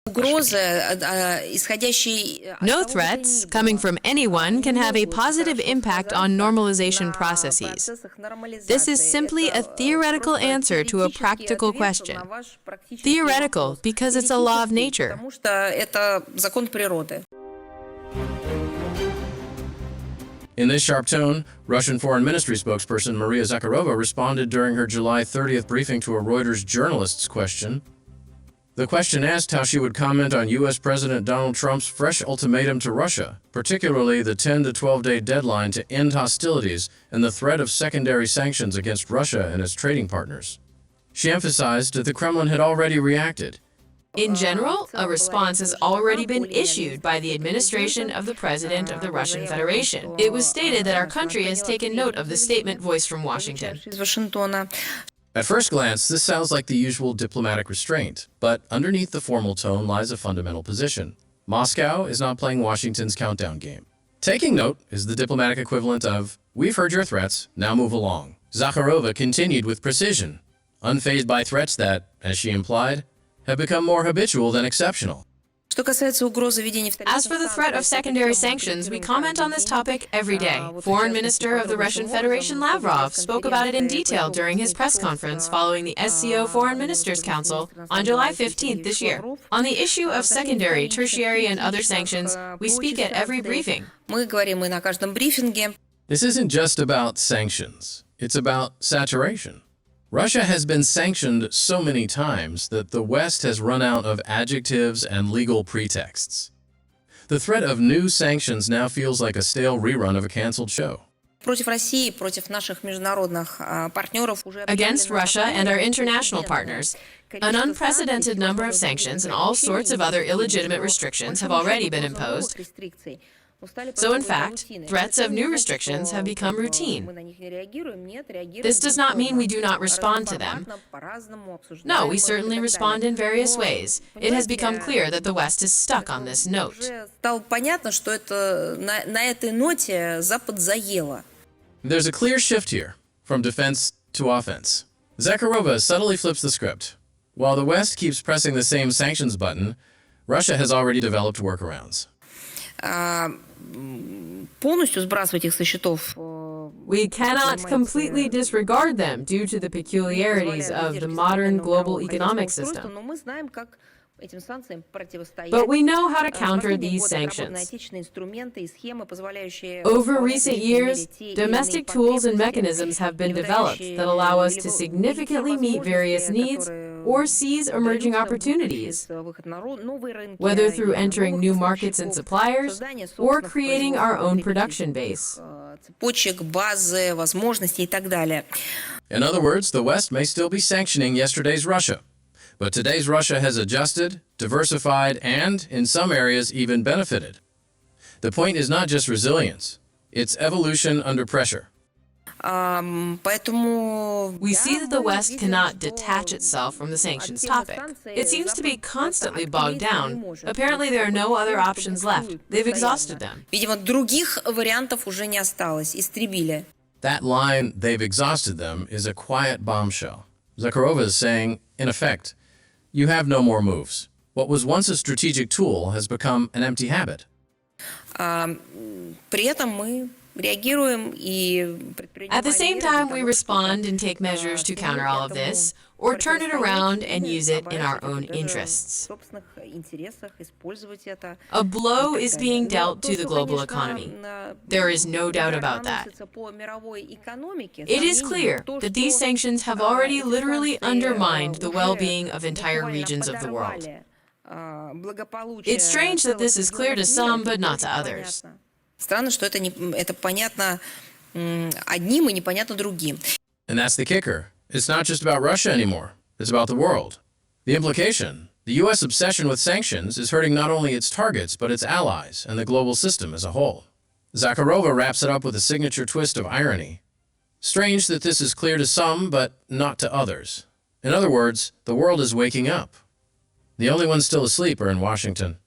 No threats coming from anyone can have a positive impact on normalization processes. This is simply a theoretical answer to a practical question. Theoretical because it's a law of nature. In this sharp tone, Russian Foreign Ministry spokesperson Maria Zakharova responded during her July 30th briefing to a Reuters journalist's question. The question asked how she would comment on U.S. President Donald Trump's fresh ultimatum to Russia, particularly the 10 to 12-day deadline to end hostilities and the threat of secondary sanctions against Russia and its trading partners. She emphasized that the Kremlin had already reacted. In general, a response has already been issued by the administration of the President of the Russian Federation. It was stated that our country has taken note of the statement voiced from Washington. At first glance, this sounds like the usual diplomatic restraint, but underneath the formal tone lies a fundamental position. Moscow is not playing Washington's countdown game. Taking note is the diplomatic equivalent of, "We've heard your threats, now move along." Zakharova continued with precision, unfazed by threats that, as she implied, have become more habitual than exceptional. As for the threat of secondary sanctions, we comment on this topic every day. Foreign Minister of the Russian Federation Lavrov spoke about it in detail during his press conference following the SCO Foreign Ministers' Council on July 15th this year. On the issue of secondary, tertiary, and other sanctions, we speak at every briefing. This isn't just about sanctions. It's about saturation. Russia has been sanctioned so many times that the West has run out of adjectives and legal pretexts. The threat of new sanctions now feels like a stale rerun of a canceled show. Against Russia and our international partners, an unprecedented number of sanctions and all sorts of other illegitimate restrictions have already been imposed. So in fact, threats of new restrictions have become routine. This does not mean we do not respond to them. No, we certainly respond in various ways. It has become clear that the West is stuck on this note. There's a clear shift here, from defense to offense. Zakharova subtly flips the script. While the West keeps pressing the same sanctions button, Russia has already developed workarounds. We cannot completely disregard them due to the peculiarities of the modern global economic system. But we know how to counter these sanctions. Over recent years, domestic tools and mechanisms have been developed that allow us to significantly meet various needs or seize emerging opportunities, whether through entering new markets and suppliers or creating our own production base. In other words, the West may still be sanctioning yesterday's Russia. But today's Russia has adjusted, diversified, and, in some areas, even benefited. The point is not just resilience, it's evolution under pressure. We see that the West cannot detach itself from the sanctions topic. It seems to be constantly bogged down. Apparently there are no other options left. They've exhausted them. That line, "they've exhausted them," is a quiet bombshell. Zakharova is saying, in effect, you have no more moves. What was once a strategic tool has become an empty habit. At the same time, we respond and take measures to counter all of this, or turn it around and use it in our own interests. A blow is being dealt to the global economy. There is no doubt about that. It is clear that these sanctions have already literally undermined the well-being of entire regions of the world. It's strange that this is clear to some, but not to others. And that's the kicker. It's not just about Russia anymore. It's about the world. The implication, the U.S. obsession with sanctions is hurting not only its targets, but its allies and the global system as a whole. Zakharova wraps it up with a signature twist of irony. Strange that this is clear to some, but not to others. In other words, the world is waking up. The only ones still asleep are in Washington.